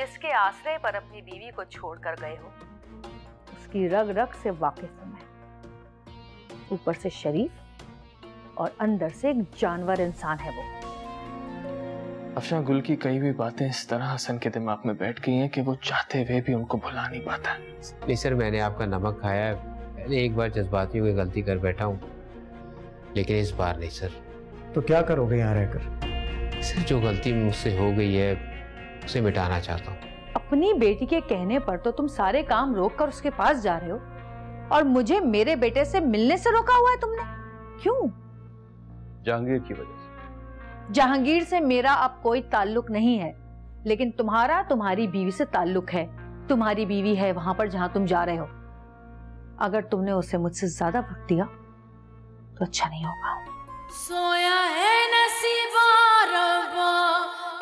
जिसके आश्रय पर अपनी बीवी को छोड़कर गए हो, उसकी रग रग से वाकिफ हूं मैं। ऊपर से शरीफ और अंदर से एक जानवर इंसान है वो। अफशां, गुल की कई भी बातें इस तरह हसन के दिमाग में बैठ गई हैं कि वो चाहते हुए भी उनको भुला नहीं पाता। नहीं सर, मैंने आपका नमक खाया है। मैंने एक बार जज्बातियों की गलती कर बैठा हूँ, लेकिन इस बार नहीं सर। तो क्या करोगे यहाँ रहकर? सर, जो गलती मुझसे हो गई है उसे मिटाना चाहता हूँ। अपनी बेटी के कहने पर तो तुम सारे काम रोक कर उसके पास जा रहे हो, और मुझे मेरे बेटे से मिलने से रोका हुआ है तुमने। क्यों? जहांगीर की वजह से। जहांगीर से मेरा अब कोई ताल्लुक नहीं है, लेकिन तुम्हारा तुम्हारी बीवी से ताल्लुक है। तुम्हारी बीवी है वहां पर जहां तुम जा रहे हो। अगर तुमने उसे मुझसे ज्यादा वक्त दिया तो अच्छा नहीं होगा। सोया है नसीबा रब्बा,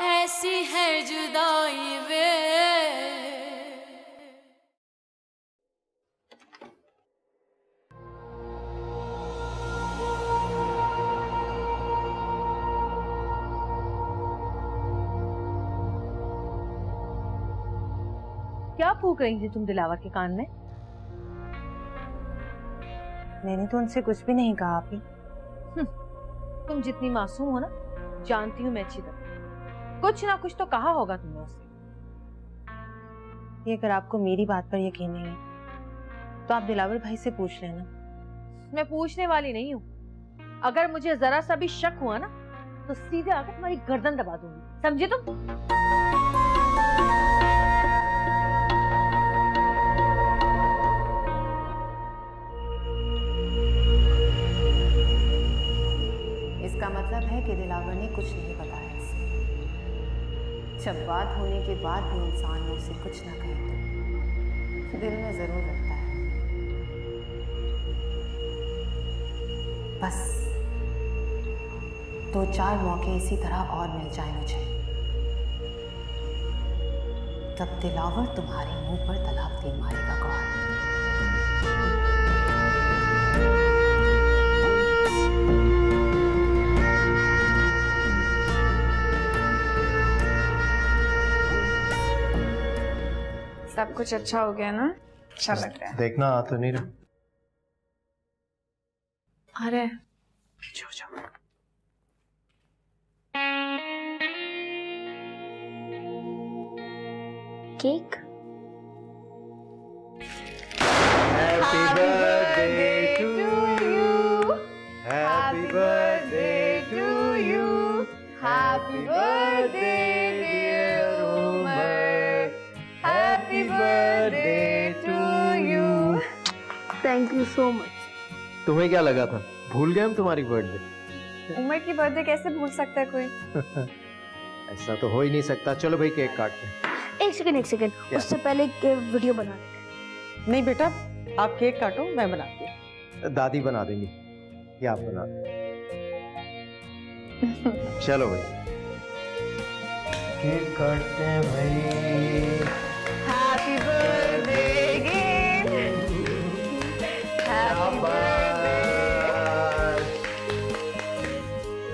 ऐसी है जुदाई वे। क्या फूक रही थी तुम दिलावर के कान में? मैंने तो उनसे कुछ भी नहीं कहा आपी। तुम जितनी मासूम हो ना, जानती हूँ मैं अच्छी तरह। कुछ ना कुछ तो कहा होगा तुमने उससे। ये अगर आपको मेरी बात पर यकीन नहीं है तो आप दिलावर भाई से पूछ लेना। मैं पूछने वाली नहीं हूँ। अगर मुझे जरा सा भी शक हुआ ना तो सीधे आकर तुम्हारी गर्दन दबा दूंगी, समझे तुम? इसका मतलब है कि दिलावर ने कुछ नहीं बताया इसे। जब बात होने के बाद भी इंसान ने उसे कुछ ना कहे तो दिल में जरूर लगता है। बस 2-4 मौके इसी तरह और मिल जाए मुझे, तब दिलावर तुम्हारे मुंह पर तलाक दे मारेगा कौन? सब कुछ अच्छा हो गया ना? अच्छा लग रहा है। देखना आ तो नहीं रहा। अरे cake. Happy birthday to you, happy birthday to you, happy birthday dear Umar, happy birthday to you. Thank you so much. तुम्हें क्या लगा था भूल गए हम तुम्हारी बर्थडे? उमर की बर्थडे कैसे भूल सकता है कोई? ऐसा तो हो ही नहीं सकता। चलो भाई केक काटते हैं। एक सेकंड, उससे पहले एक वीडियो बना लेते हैं। नहीं बेटा, आप केक काटो, मैं बनाती हूँ। दादी बना देंगी या आप बना दें? चलो भाई केक काटते हैं भाई। हैप्पी बर्थडे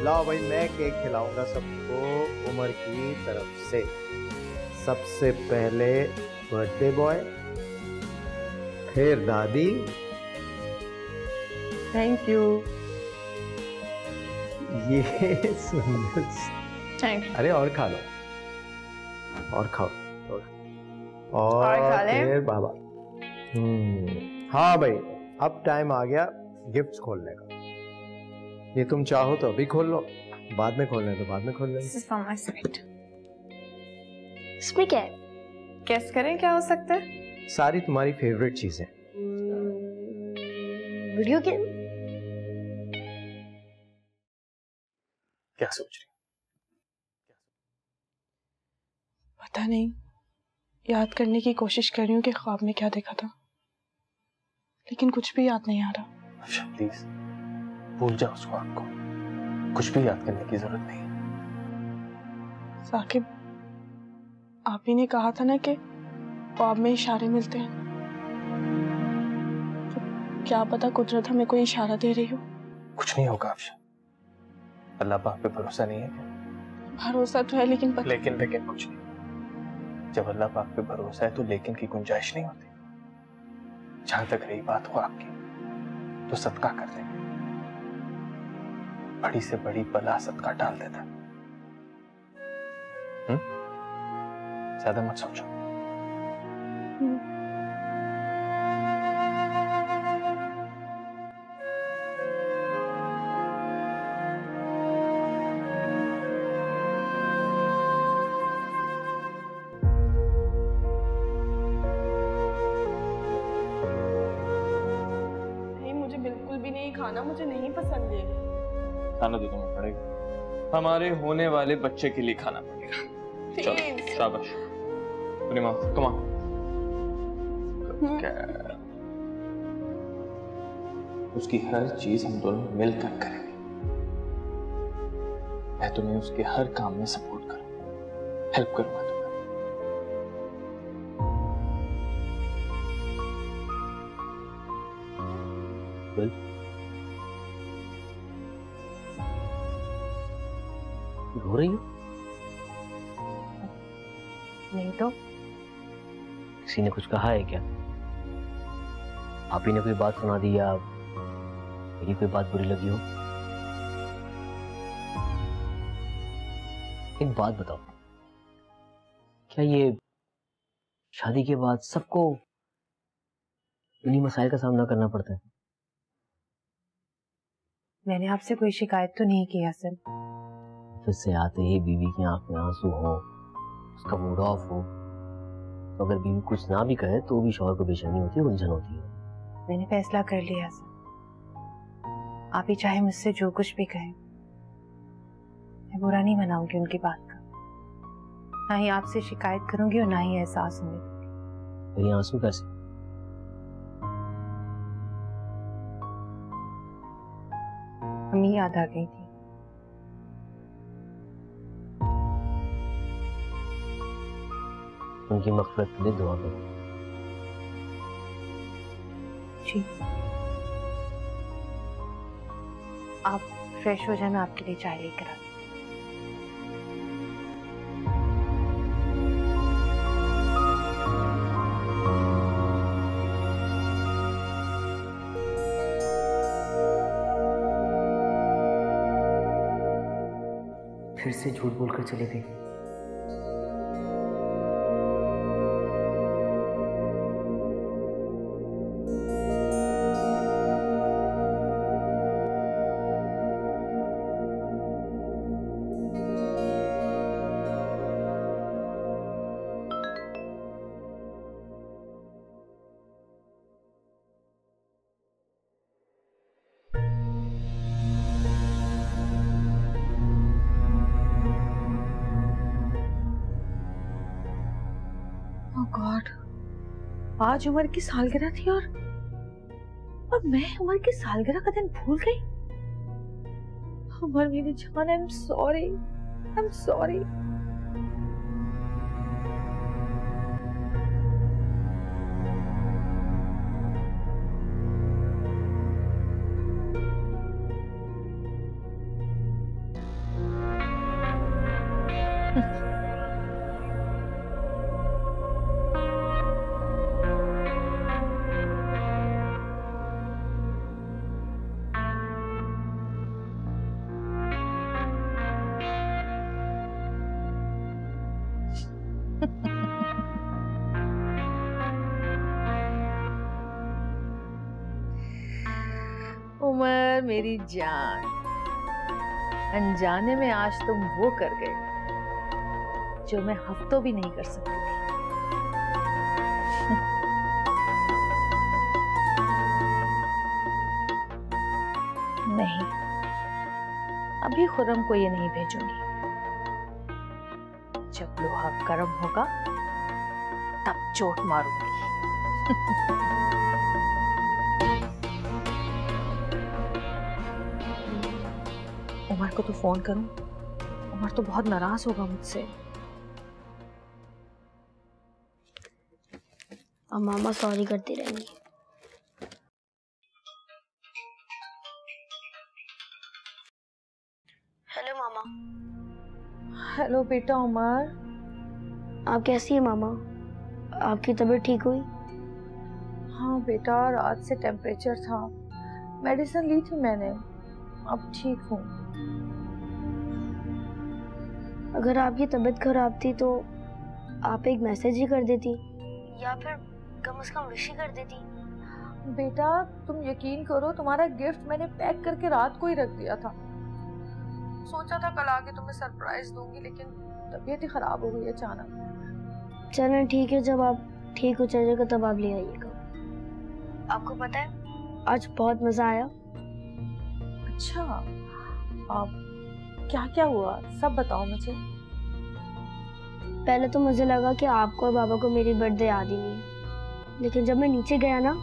लाओ भाई, मैं केक खिलाऊंगा सबको उमर की तरफ से। सबसे पहले बर्थडे बॉय, फिर दादी। Thank you. ये सुंदर। Thank you. अरे और खा लो, और खाओ और खा ले। फिर बाबा। हाँ भाई, अब टाइम आ गया गिफ्ट्स खोलने का। ये तुम चाहो तो अभी खोल लो, बाद में खोलना है तो बाद में खोल लेंगे। This is from my side. इसमें क्या है? गेस करें क्या हो सकता है? सारी तुम्हारी फेवरेट चीजें। Video game. क्या सोच रही? पता नहीं, याद करने की कोशिश कर रही हूँ कि ख्वाब में क्या देखा था, लेकिन कुछ भी याद नहीं आ रहा। अच्छा प्लीज भूल जाओ उस ख्वाब को, कुछ भी याद करने की जरूरत नहीं। साकिब, आप ही ने कहा था ना कि ख्वाब में इशारे मिलते हैं, तो क्या पता कुदरत हमें कोई इशारा दे रही हो। कुछ नहीं होगा अफशान, अल्लाह पाक पे भरोसा नहीं है क्या? भरोसा तो है लेकिन लेकिन कुछ नहीं। जब अल्लाह पाक पे भरोसा है तो लेकिन की गुंजाइश नहीं होती। जहां तक रही बात हो आपकी, तो सदका कर देंगे। बड़ी से बड़ी बला सदका डाल देता। ज्यादा मत सोचो। खाना मुझे नहीं पसंद है। खाना तो तुम्हें पड़ेगा, हमारे होने वाले बच्चे के लिए खाना पड़ेगा। चलो शाबाश, कम ऑन। उसकी हर चीज हम दोनों मिलकर करेंगे। मैं तुम्हें उसके हर काम में सपोर्ट करूंगा, हेल्प करूंगा तुम्हें। रो रही हो? नहीं तो। किसी ने कुछ कहा है क्या? आप ही ने कोई बात सुना दी या मेरी कोई बात बुरी लगी हो? एक बात बताओ, क्या ये शादी के बाद सबको इन्हीं मसाइल का सामना करना पड़ता है? मैंने आपसे कोई शिकायत तो नहीं की हसन। फिर से आते ही बीवी की आंख में आंसू हो, उसका मूड ऑफ हो, तो अगर बीवी कुछ ना भी कहे तो भी शौहर को बेचैनी होती है, उलझन होती है। मैंने फैसला कर लिया हसन। आप ही चाहे मुझसे जो कुछ भी कहें, मैं बुरा नहीं मनाऊंगी उनकी बात का। ना ही आपसे शिकायत करूंगी और ना ही एहसास होने दूंगी। मेरी आंसू कैसे? अम्मी याद आ गई थी। उनकी मग़फ़िरत के लिए दुआ करो। जी। आप फ्रेश हो जाए, मैं आपके लिए चाय लेकर आती हूँ। फिर से झूठ बोलकर चली गई। गॉड, आज उमर की सालगिरह थी और मैं उमर की सालगिरह का दिन भूल गई। उमर मेरी जान, I am sorry, I am sorry. Umar मेरी जान, अनजाने में आज तुम वो कर गए जो मैं हफ्तों भी नहीं कर सकती थी। नहीं, अभी खुर्रम को ये नहीं भेजूंगी। जब लोहा गर्म होगा तब चोट मारूंगी। उमर को तो फोन करूं, उमर तो बहुत नाराज होगा मुझसे। अब मामा सॉरी करती रहेंगी। हेलो मामा। हेलो बेटा उमर, आप कैसी हैं मामा? आपकी तबीयत ठीक हुई? हाँ बेटा, रात से टेम्परेचर था, मेडिसिन ली थी मैंने, अब ठीक हूँ। अगर आपकी तबीयत खराब थी तो आप एक मैसेज ही कर देती या फिर कम से कम विश ही कर देती। बेटा तुम यकीन करो, तुम्हारा गिफ्ट मैंने पैक करके रात को ही रख दिया था। सोचा था कल आके तुम्हें सरप्राइज दूंगी, लेकिन तबीयत ही खराब हो गई अचानक। चलें ठीक है, जब आप ठीक हो जाइएगा तब आप ले आइएगा। आपको पता है आज बहुत मजा आया। अच्छा, अब क्या क्या हुआ सब बताओ मुझे। पहले तो मुझे लगा कि आपको और बाबा को मेरी बर्थडे याद ही नहीं है, लेकिन जब मैं नीचे गया ना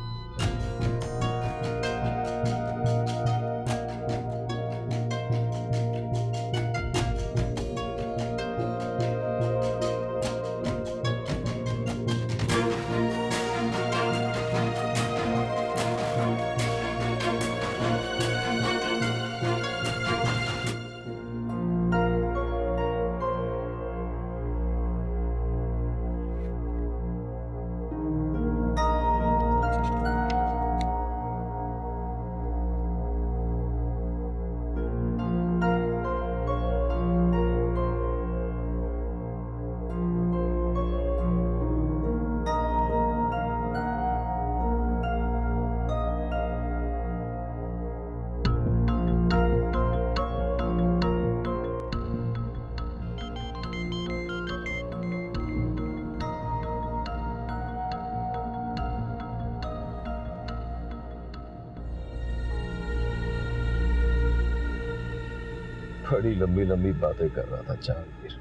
बड़ी लंबी लंबी बातें कर रहा था जहांगीर,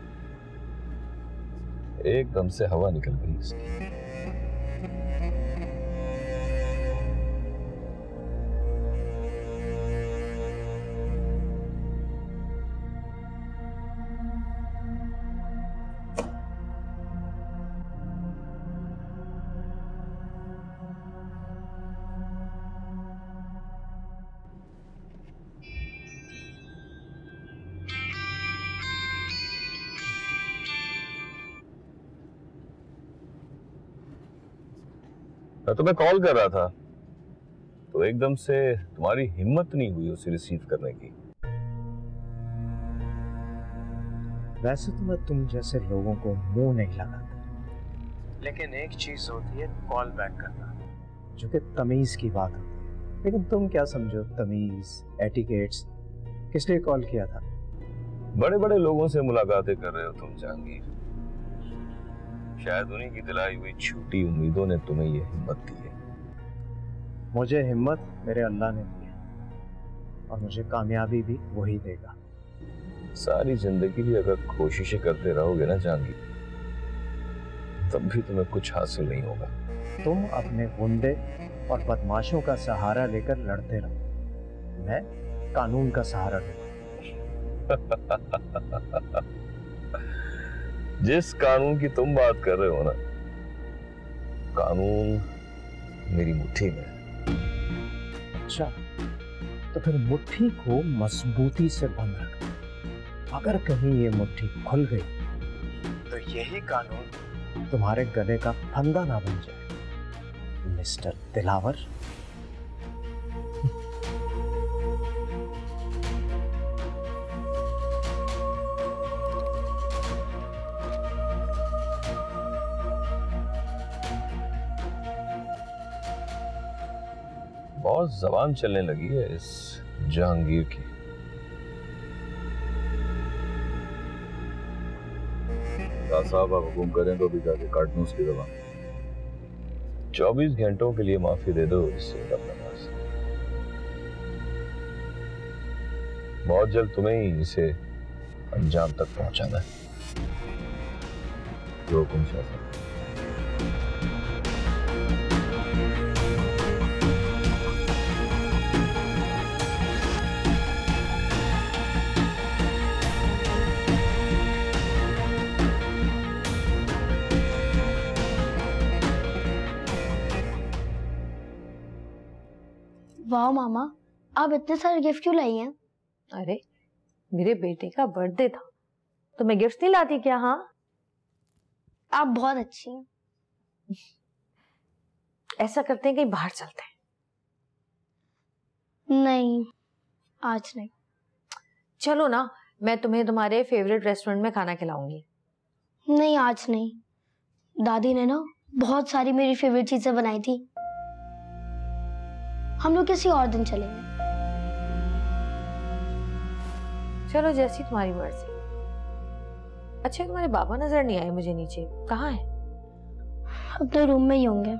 एकदम से हवा निकल गई इसकी। मैं तुम्हें कॉल कर रहा था तो एकदम से तुम्हारी हिम्मत नहीं हुई उसे रिसीव करने की। वैसे तो मैं तुम जैसे लोगों को मुंह नहीं लगाता, लेकिन एक चीज होती है कॉल बैक करना, जो कि तमीज की बात होती है। लेकिन तुम क्या समझो तमीज, एटिकेट्स? किस लिए कॉल किया था? बड़े बड़े लोगों से मुलाकातें कर रहे हो तुम जहांगीर, शायद उन्हीं की दिलाई हुई झूठी उम्मीदों ने तुम्हें ये हिम्मत दी है। मुझे हिम्मत मेरे अल्लाह ने दी है और मुझे कामयाबी भी वही देगा। सारी जिंदगी भी अगर कोशिशें करते रहोगे ना जहांगीर, तब भी तुम्हें कुछ हासिल नहीं होगा। तुम अपने गुंडे और बदमाशों का सहारा लेकर लड़ते रहो, मैं कानून का सहारा लूंगा। जिस कानून की तुम बात कर रहे हो ना, कानून मेरी मुट्ठी में है। अच्छा, तो फिर मुट्ठी को मजबूती से बंद रखो। अगर कहीं ये मुट्ठी खुल गई तो यही कानून तुम्हारे गले का फंदा ना बन जाए, मिस्टर दिलावर। बहुत जबान चलने लगी है इस जहांगीर की। साहब आप हुक्म करें तो भी जाके काट दूं उसकी जबान। 24 घंटों के लिए माफी दे दो इससे अपने पास। बहुत जल्द तुम्हें ही इसे अंजाम तक पहुंचाना है। जो हुक्म शाह। वाह मामा, आप इतने सारे गिफ्ट क्यों लाई हैं? अरे मेरे बेटे का बर्थडे था तो मैं गिफ्ट नहीं लाती क्या? हाँ आप बहुत अच्छी हैं। ऐसा करते हैं, कहीं बाहर चलते हैं। नहीं, आज नहीं। चलो ना, मैं तुम्हें तुम्हारे फेवरेट रेस्टोरेंट में खाना खिलाऊंगी। नहीं, आज नहीं। दादी ने ना बहुत सारी मेरी फेवरेट चीजें बनाई थी। हम लोग किसी और दिन चलेंगे। चलो, जैसी तुम्हारी मर्जी। अच्छा, तुम्हारे बाबा नजर नहीं आए मुझे नीचे, कहाँ है? अपने रूम में ही होंगे।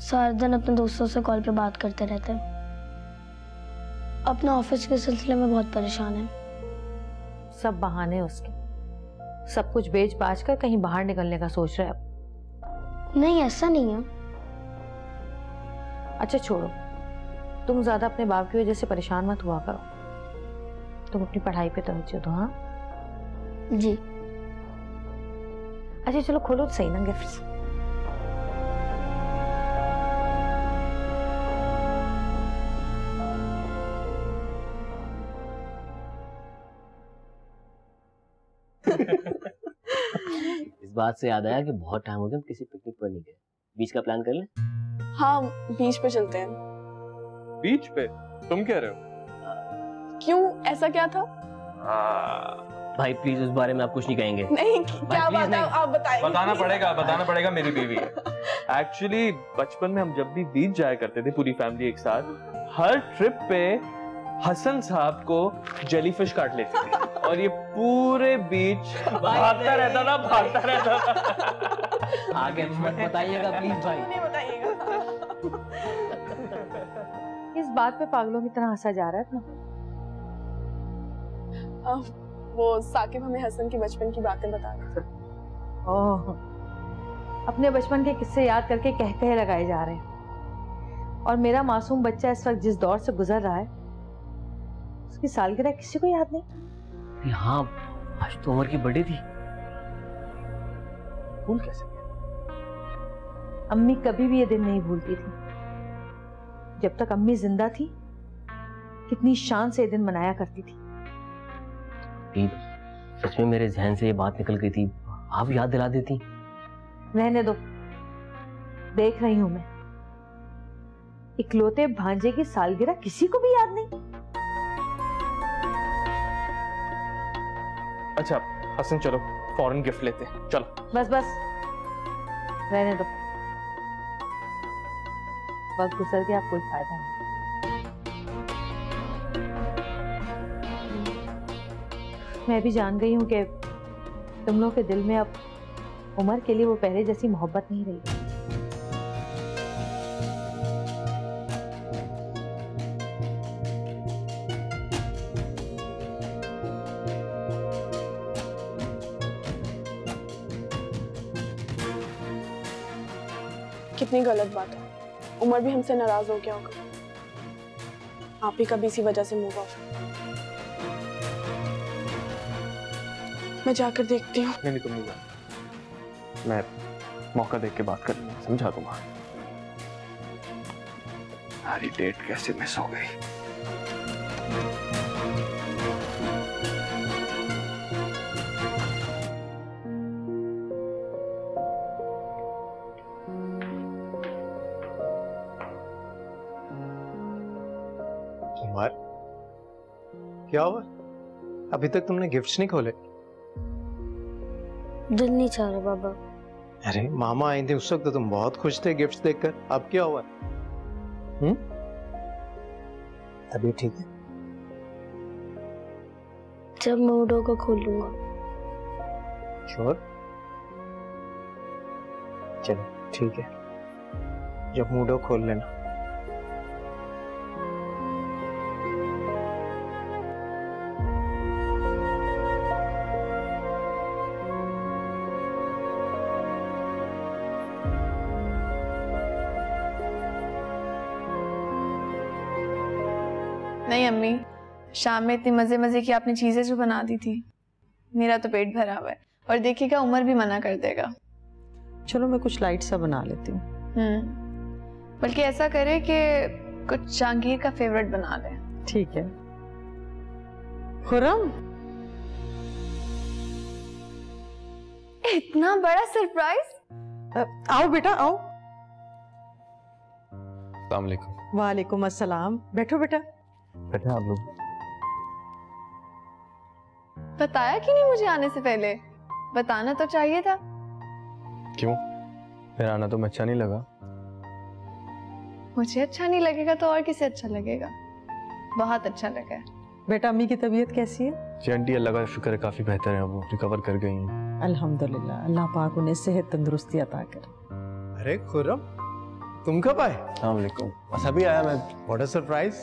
सारा दिन अपने दोस्तों से कॉल पे बात करते रहते हैं। अपना ऑफिस के सिलसिले में बहुत परेशान है। सब बहाने उसके, सब कुछ बेच बाच कर कहीं बाहर निकलने का सोच रहे अब। नहीं, ऐसा नहीं है। अच्छा छोड़ो, तुम ज्यादा अपने बाप की वजह से परेशान मत हुआ करो। तुम अपनी पढ़ाई पे तवज्जो दो। हाँ जी। अच्छा चलो, खोलो तो सही ना गिफ्ट्स। इस बात से याद आया कि बहुत टाइम हो गया हम किसी पिकनिक पर नहीं गए। बीच का प्लान कर लें? हाँ, बीच पे चलते हैं। बीच पे? तुम कह रहे हो? क्यों, ऐसा क्या था? भाई प्लीज उस बारे में आप कुछ नहीं कहेंगे। नहीं, क्या बात है, आप बताएंगे? बताना पड़ेगा, मेरी बीवी है। एक्चुअली बचपन में हम जब भी बीच जाया करते थे पूरी फैमिली एक साथ, हर ट्रिप पे हसन साहब को जेलीफिश काट लेती थी और ये पूरे बीच भागता रहता था। आगे मत बताइएगा प्लीज भाई। नहीं बताइएगा। इस बात पे पागलों की तरह हंसा जा रहा है ना। वो साकिब हमें हसन की बचपन की बातें बता रहे थे। ओह, अपने बचपन के किस्से याद करके कह लगाए जा रहे हैं। और मेरा मासूम बच्चा इस वक्त जिस दौर से गुजर रहा है, उसकी सालगिरह किसी को याद नहीं। हाँ, आज तो उमर की बर्थडे थी। भूल कैसे गया? अम्मी कभी भी ये दिन नहीं भूलती थी। जब तक अम्मी जिंदा थी, कितनी शान से ये दिन मनाया करती थी। सच में मेरे जहन से ये बात निकल गई थी, आप याद दिला देती। रहने दो, देख रही हूं मैं। इकलौते भांजे की सालगिरह किसी को भी याद नहीं। अच्छा हसन, चलो फॉरेन गिफ्ट लेते हैं, चलो। बस रहने दो, वक्त गुजर गया, कोई फायदा नहीं। मैं भी जान गई हूं कि तुम लोगों के दिल में अब उमर के लिए वो पहले जैसी मोहब्बत नहीं रही। कितनी गलत बात है। उमर भी हमसे नाराज हो गया होगा। आप ही कभी इसी वजह से मूव ऑफ। मैं जाकर देखती हूँ। नहीं, तुम नहीं जा। मैं मौका देख के बात कर लूंगा, समझा तुम्हारा। हमारी डेट कैसे मिस हो गई। उमर, क्या हुआ? अभी तक तुमने गिफ्ट्स नहीं खोले? दिल नहीं चाह रहा बाबा। अरे मामा आए थे उस वक्त तो तुम बहुत खुश थे गिफ्ट्स देखकर, अब क्या हुआ? अभी ठीक है? जब मूड होगा खोल लूंगा। श्योर? चलो ठीक है, जब मूड हो खोल लेना। नहीं अम्मी, शाम में इतनी मजे मजे की आपने चीजें जो बना दी थी, मेरा तो पेट भरा हुआ है। और देखिएगा उमर भी मना कर देगा। चलो मैं कुछ लाइट सा बना लेती हूँ। बल्कि ऐसा करे कि कुछ जहांगीर का फेवरेट बना ले। ठीक है। खुरम इतना बड़ा सरप्राइज। आओ बेटा आओ। अस्सलाम वालेकुम। वालेकुम अस्सलाम। बैठो बेटा। बैठे आप लोग। बताया कि नहीं मुझे आने से पहले? बताना तो चाहिए था। क्यों? मेरा आना तुम्हें अच्छा नहीं लगा? मुझे अच्छा नहीं लगेगा तो और किसे अच्छा लगेगा? बहुत अच्छा लगा है। बेटा अम्मी की तबीयत कैसी है? जी आंटी अल्लाह का शुक्र है काफी बेहतर है, वो रिकवर कर गई हैं। अल्हम्दुलिल्लाह, अल्लाह पाक उन्हें सेहत तंदुरुस्ती अता करे। अरे खुर्रम, तुम कब आए? अस्सलाम वालेकुम। बस अभी आया मैं। What a surprise.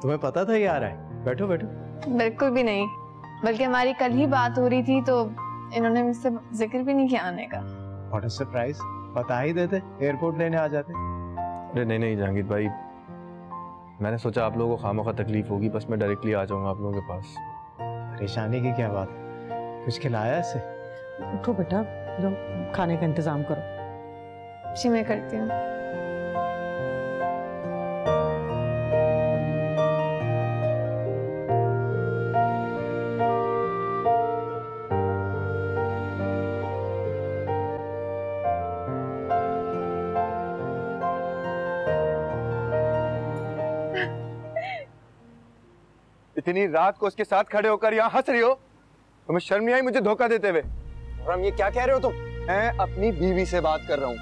तुम्हें पता था ये आ रहा है? बैठो बैठो। बिल्कुल भी नहीं, बल्कि हमारी कल ही बात हो रही थी तो इन्होंने मुझसे जिक्र भी नहीं किया आने का। What a surprise. बता ही देते, एयरपोर्ट लेने आ जाते। अरे नहीं जहांगीर भाई, मैंने सोचा आप लोगों को खामखा तकलीफ होगी, बस मैं डायरेक्टली आ जाऊंगा आप लोगों के पास। परेशानी की क्या बात? कुछ खिलाया इसे? उठो बेटा, लो खाने का इंतजाम करो। जी मैं करती हूँ। इतनी रात को उसके साथ खड़े होकर यहाँ हंस रही हो? तुम्हें शर्म नहीं आई मुझे धोखा देते हुए? और हम ये क्या कह रहे हो तुम? मैं अपनी बीवी से बात कर रहा हूँ,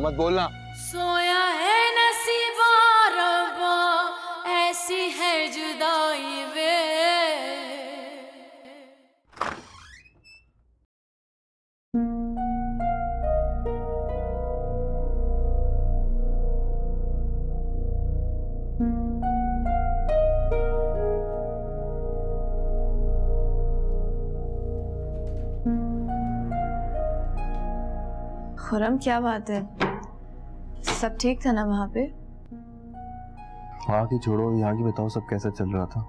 मत बोलना। सोया है नसीबा रब्बा, ऐसी है जुदाई वे। खुरम क्या बात है? सब ठीक था ना वहाँ पे? वहाँ की छोड़ो, यहाँ की बताओ सब कैसा चल रहा था?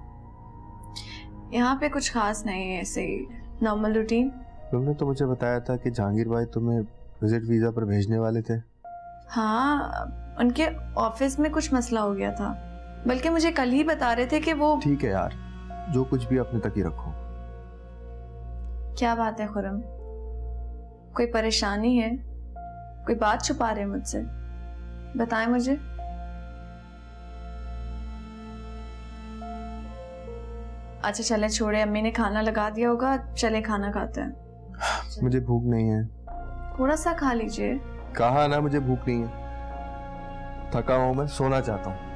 यहाँ पे कुछ खास नहीं है, ऐसे ही नॉर्मल रूटीन। तुमने तो मुझे बताया था कि जहांगीर भाई तुम्हें विजिट वीजा पर भेजने वाले थे। हाँ, उनके ऑफिस में कुछ मसला हो गया था, बल्कि मुझे कल ही बता रहे थे कि वो। ठीक है यार, जो कुछ भी अपने तक ही रखो। क्या बात है खुरम? कोई परेशानी है? कोई बात छुपा रहे मुझसे? बताएं मुझे। अच्छा चले छोड़े, अम्मी ने खाना लगा दिया होगा, चले खाना खाते हैं। मुझे भूख नहीं है। थोड़ा सा खा लीजिए। कहा ना मुझे भूख नहीं है, थका हुआ हूं, मैं सोना चाहता हूँ।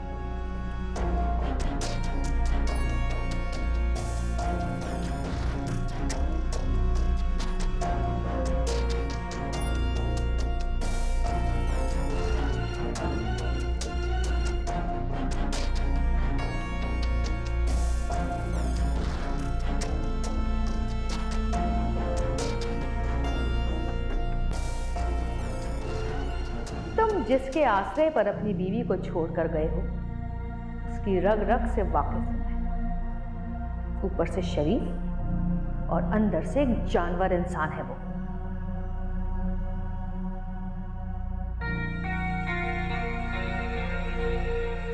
जिसके आश्रय पर अपनी बीवी को छोड़कर गए हो, उसकी रग रग से वाकिफ हूं मैं। ऊपर से शरीफ और अंदर से एक जानवर इंसान है वो।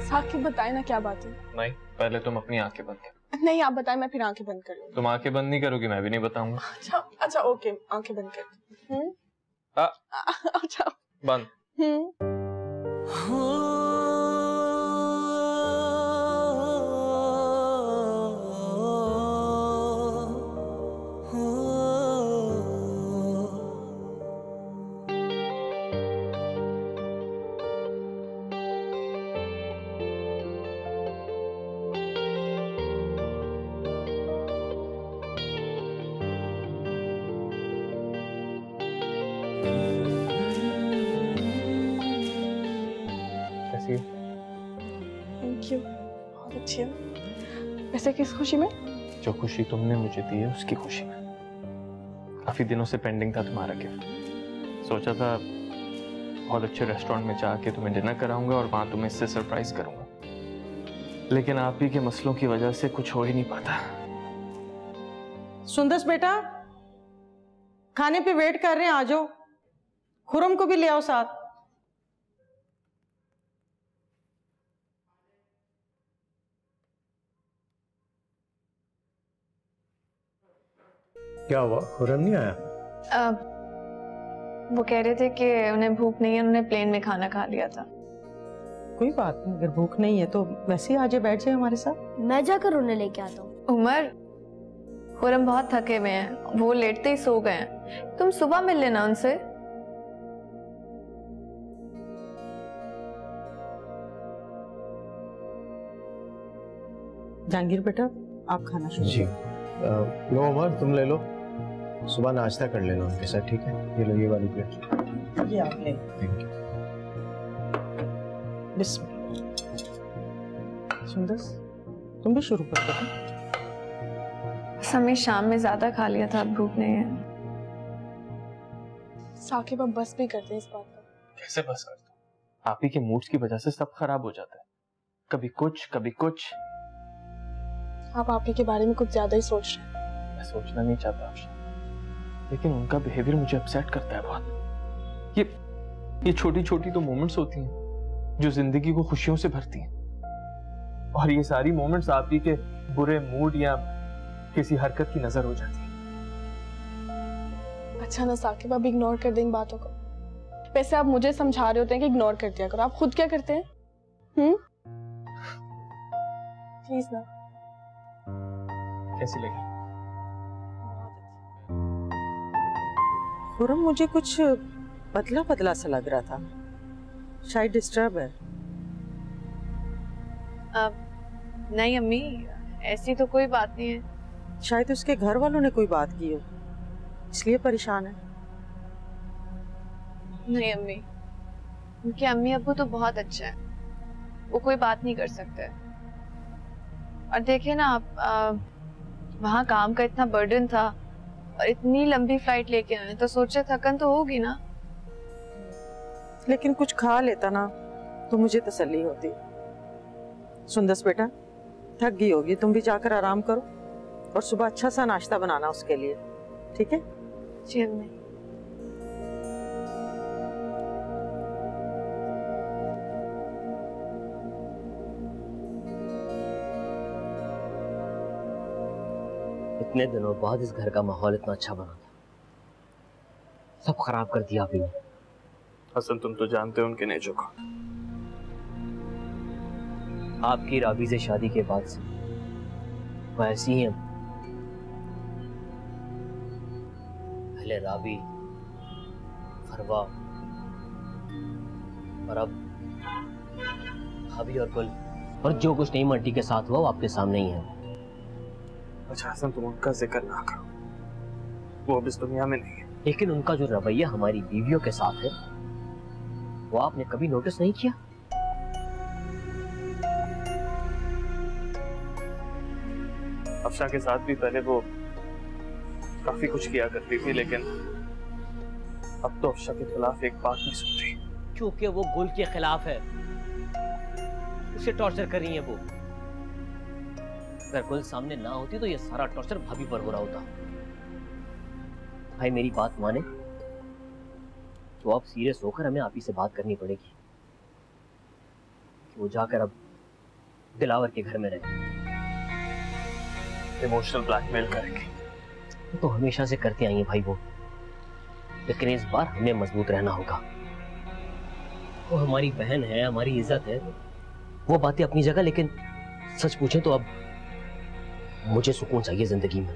साकिब बताए ना क्या बात है? नहीं, पहले तुम अपनी आंखें बंद कर। नहीं आप बताएं, मैं फिर आंखें बंद कर लूंगी। तुम आंखें बंद नहीं करोगी, मैं भी नहीं बताऊंगा। अच्छा अच्छा ओके, आंखें बंद कर। अच्छा बंद। थैंक यू, बहुत अच्छी है। वैसे किस खुशी में? जो खुशी तुमने मुझे दी है उसकी खुशी में। काफी दिनों से पेंडिंग था तुम्हारा गिफ्ट। सोचा था बहुत अच्छे रेस्टोरेंट में जाके तुम्हें डिनर कराऊंगा और वहां तुम्हें इससे सरप्राइज करूंगा, लेकिन आप ही के मसलों की वजह से कुछ हो ही नहीं पाता। सुंदस बेटा, खाने पे वेट कर रहे हैं, आ जाओ। खुरम को भी ले आओ साथ। क्या हुआ, खुरम नहीं आया? वो कह रहे थे कि उन्हें भूख नहीं है, उन्होंने प्लेन में खाना खा लिया था। कोई बात नहीं, अगर भूख नहीं है तो वैसे ही आजे बैठ जाए हमारे साथ। मैं जाकर उन्हें लेके आता हूँ। उमर, खुरम बहुत थके हुए हैं, वो लेटते ही सो गए हैं। तुम सुबह मिल लेना उनसे। जहांगीर बेटा, आप खाना शुरू जी। लो उमर, तुम ले लो, सुबह नाश्ता कर लेना उनके साथ, ठीक है? ये लो, ये वाली प्लेट। ये आप ले। Thank you. सुंदर, तुम भी शुरू कर दो। हमें शाम में ज्यादा खा लिया था, अब भूख नहीं है। साकिब अब बस भी करते इस बात पर। कैसे बस कर दो? आप ही के मूड्स की वजह से सब खराब हो जाता है, कभी कुछ कभी कुछ। आप ही के बारे में कुछ ज्यादा ही सोच रहे हैं। मैं सोचना नहीं चाहता अफशा, लेकिन उनका बिहेवियर मुझे अपसेट करता है बहुत। ये छोटी छोटी तो मोमेंट्स होती हैं जो जिंदगी को खुशियों से भरती हैं, और ये सारी मोमेंट्स आप ही के बुरे मूड या किसी हरकत की नजर हो जाती है। अच्छा ना साकिब, अब इग्नोर कर दें इन बातों को। वैसे आप मुझे समझा रहे होते हैं कि इग्नोर कर दिया करो, आप खुद क्या करते हैं? प्लीज ना। कैसी लगी? खुरम, मुझे कुछ पतला पतला सा लग रहा था, शायद डिस्टर्ब है। नहीं अम्मी, ऐसी तो कोई बात नहीं है। शायद उसके घर वालों ने कोई बात की हो, इसलिए परेशान है। नहीं अम्मी, उनके अम्मी अब्बू तो बहुत अच्छे हैं, वो कोई बात नहीं कर सकते। और देखिए ना आप, वहाँ काम का इतना बर्डन था और इतनी लंबी फ्लाइट लेके आए, तो सोचे थकन तो होगी ना। लेकिन कुछ खा लेता ना तो मुझे तसल्ली होती। सुंदस बेटा, थक गई होगी, तुम भी जाकर आराम करो और सुबह अच्छा सा नाश्ता बनाना उसके लिए, ठीक है? जी अम्मी। इतने दिनों बाद इस घर का माहौल इतना अच्छा बना था, सब खराब कर दिया आपने। हसन, तुम तो जानते हो उनके नेचर को। आपकी राबी से शादी के बाद से वो ऐसी ही है। पहले राबी, फरवा और अब भाभी और गुल, और जो कुछ नई मट्टी के साथ हुआ वो आपके सामने ही है। अच्छा हसन, तुम उनका जिक्र ना करो, वो अब इस दुनिया में नहीं है। लेकिन उनका जो रवैया हमारी बीवियों के साथ है वो आपने कभी नोटिस नहीं किया? अफशा के साथ भी पहले वो काफी कुछ किया करती थी, लेकिन अब तो अफशा के खिलाफ एक बात नहीं सुनती। क्योंकि वो गुल के खिलाफ है, उसे टॉर्चर कर रही है वो। अगर गुल सामने ना होती तो ये सारा टॉर्चर भाभी पर हो रहा होता। भाई मेरी बात माने तो आप सीरियस होकर हमें आप ही से बात करनी पड़ेगी कि वो जाकर अब दिलावर के घर में रहे। इमोशनल ब्लैकमेल करेंगे तो हमेशा से करते आई हैं भाई वो, लेकिन इस बार हमें मजबूत रहना होगा। वो हमारी बहन है, हमारी इज्जत है, वो बातें अपनी जगह, लेकिन सच पूछें तो अब मुझे सुकून चाहिए जिंदगी में।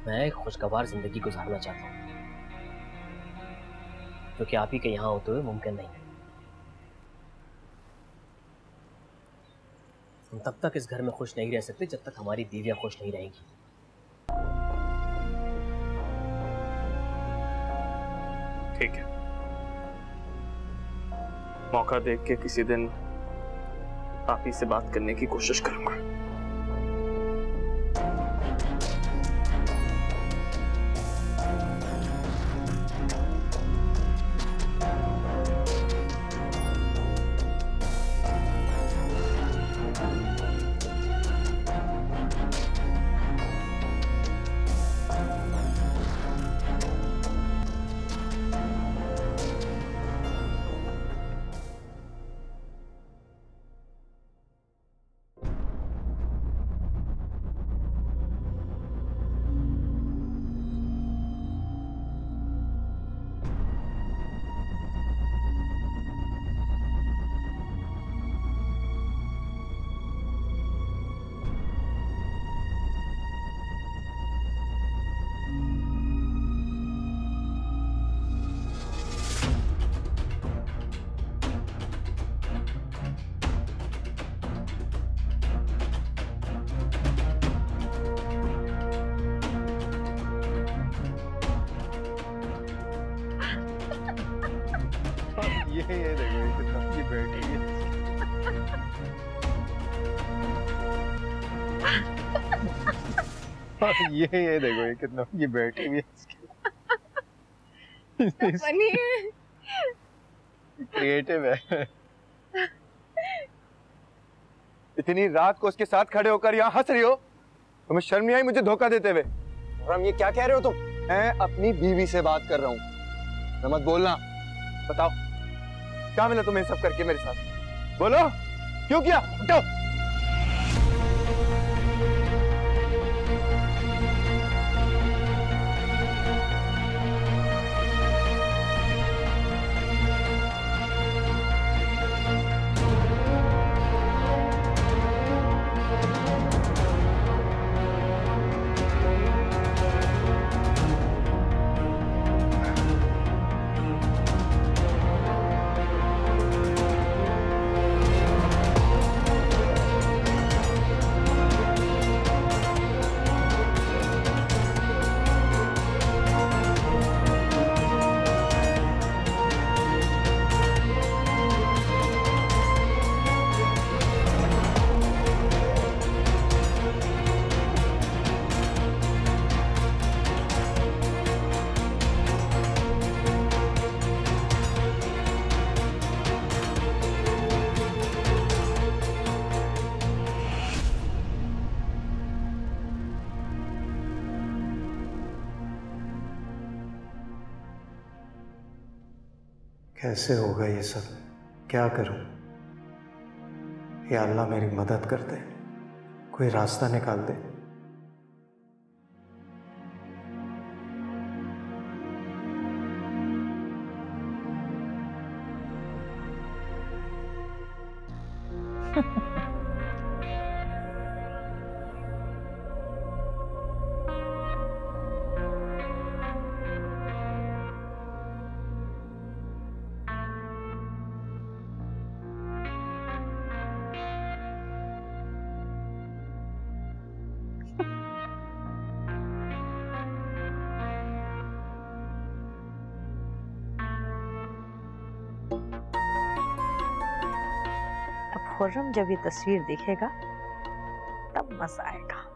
मैं एक खुशगवार जिंदगी गुजारना चाहता हूँ, क्योंकि आप ही के यहाँ होते हुए मुमकिन नहीं है। हम तब तक इस घर में खुश नहीं रह सकते जब तक हमारी बीवियां खुश नहीं रहेंगी। ठीक है, मौका देख के किसी दिन आप ही से बात करने की कोशिश करूंगा। ये देखो ये कितना की बेटी है। ये देखो ये कितना की बेटी भी है। फनी है, क्रिएटिव है। इतनी रात को उसके साथ खड़े होकर यहाँ हंस रही हो, तुम्हें शर्म नहीं आई मुझे धोखा देते हुए? और हम ये क्या कह रहे हो तुम? मैं अपनी बीवी से बात कर रहा हूँ, मत बोलना। बताओ क्या मिला तुम्हें सब करके मेरे साथ? बोलो क्यों किया? हटो। कैसे होगा ये सब? क्या करूं? या अल्लाह मेरी मदद कर दे, कोई रास्ता निकाल दे। खुर्रम जब ये तस्वीर देखेगा तब मजा आएगा।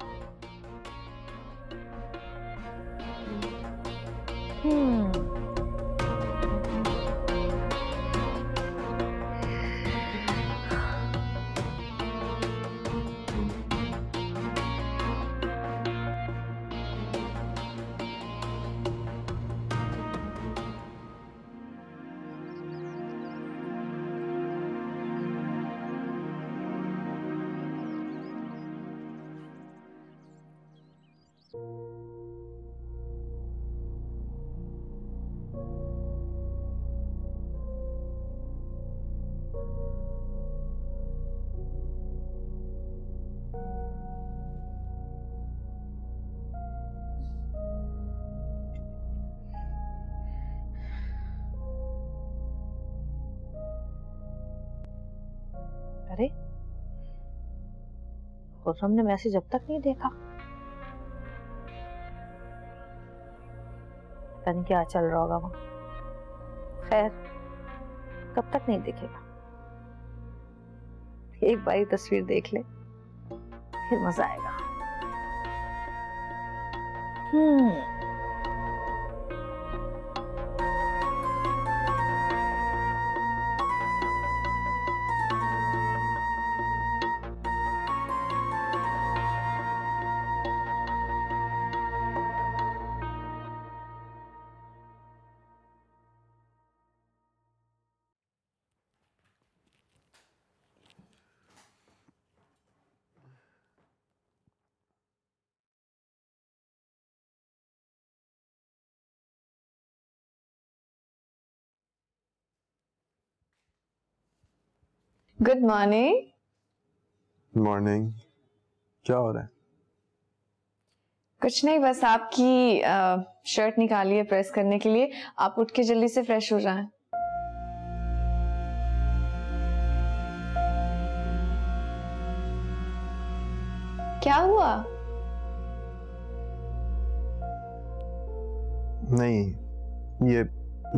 अरे खुर्रम ने मैसेज अब तक नहीं देखा, पता नहीं क्या चल रहा होगा वहां। खैर कब तक नहीं देखेगा, एक बारी तस्वीर देख ले फिर मजा आएगा। Good morning. मॉर्निंग। क्या हो रहा है? कुछ नहीं, बस आपकी शर्ट निकाली है प्रेस करने के लिए, आप उठ के जल्दी से फ्रेश हो जाएं। क्या हुआ? नहीं,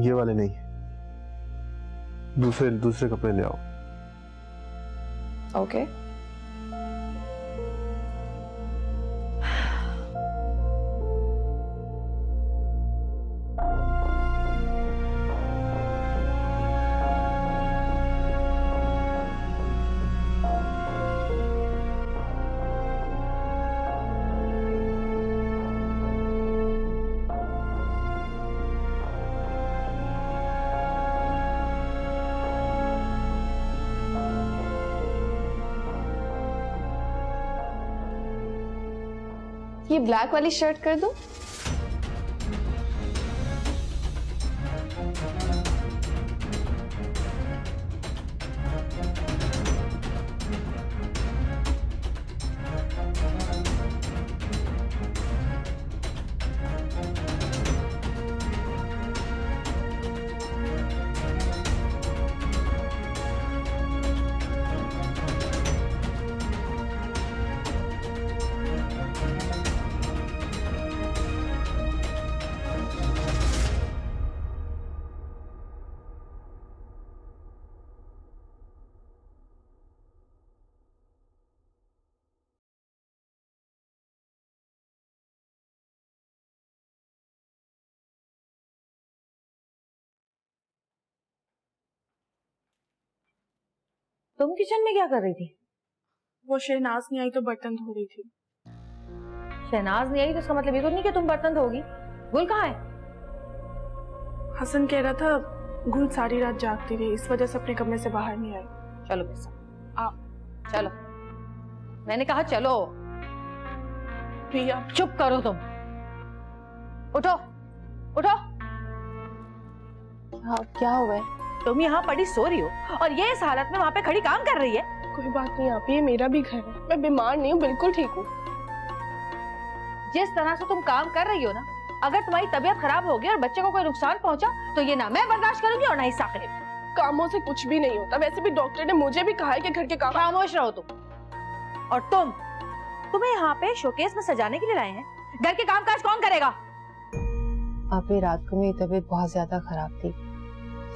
ये वाले नहीं। दूसरे कपड़े ले आओ। ओके। ये ब्लैक वाली शर्ट कर दूं? तुम किचन में क्या कर रही थी? वो शहनाज नहीं आई तो बर्तन धो रही थी। शहनाज नहीं आई तो इसका मतलब ये तो नहीं कि तुम बर्तन धोगी। गुल कहाँ है? हसन कह रहा था गुल सारी रात जागती रही, इस वजह से अपने कमरे से बाहर नहीं आई। चलो मेरे साथ। चलो, मैंने कहा चलो। प्रिया चुप करो तुम। उठो उठो। क्या हुआ है? तुम यहाँ पड़ी सो रही हो और ये इस हालत में वहाँ पे खड़ी काम कर रही है। कोई बात नहीं आप, ये मेरा भी घर है, मैं बीमार नहीं हूँ, बिल्कुल ठीक हूँ। जिस तरह से तुम काम कर रही हो ना, अगर तुम्हारी तबीयत खराब होगी और बच्चे को कोई नुकसान पहुंचा तो ये ना मैं बर्दाश्त करूंगी और ना ही साकिब। कामों से कुछ भी नहीं होता, वैसे भी डॉक्टर ने मुझे भी कहा है कि घर के काम। खामोश रहो तुम। और तुम्हें यहाँ पे शोकेस में सजाने के लिए लाए हैं, घर के कामकाज कौन करेगा? आप ही रात को मेरी तबीयत बहुत ज्यादा खराब थी,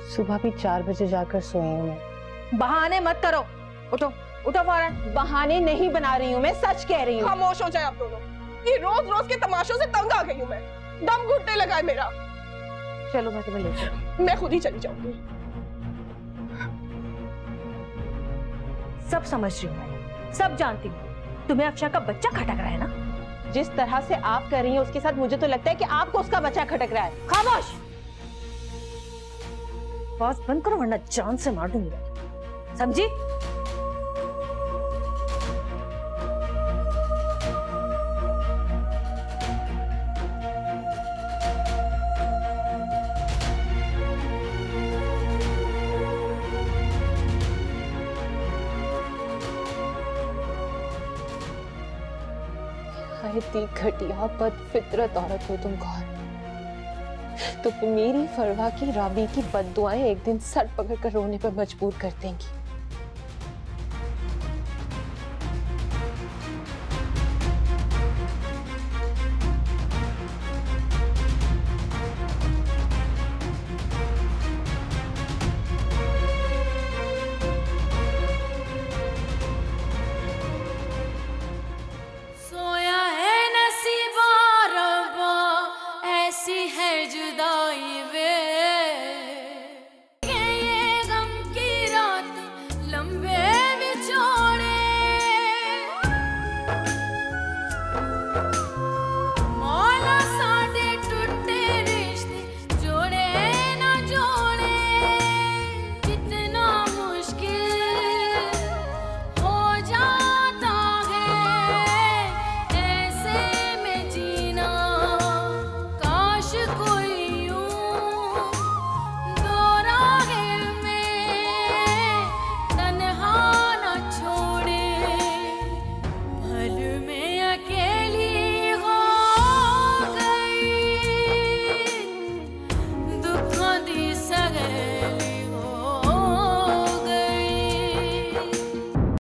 सुबह भी 4 बजे जाकर सोई हूँ मैं। बहाने मत करो, उठो उठो फौरन। बहाने नहीं बना रही हूँ मैं, सच कह रही हूँ। खामोश हो जाए आप दोनों, ये रोज रोज के तमाशों से तंग आ गई हूँ मैं, दम घुटने लगा है मेरा। चलो मैं तुम्हें ले चलूं। मैं खुद ही चली जाऊंगी। सब समझ रही हूँ मैं, सब जानती हूँ। तुम्हें अक्षय का बच्चा खटक रहा है ना? जिस तरह से आप कर रही हैं उसके साथ मुझे तो लगता है कि आपको उसका बच्चा खटक रहा है। खामोश, आवाज बंद करो वरना जान से मार दूंगी, समझी? इतनी घटिया बदफितरत औरत हो तुम कौन? तो मेरी फरवा की रावी की बद्दुआएं एक दिन सर पकड़ कर रोने पर मजबूर कर देंगी।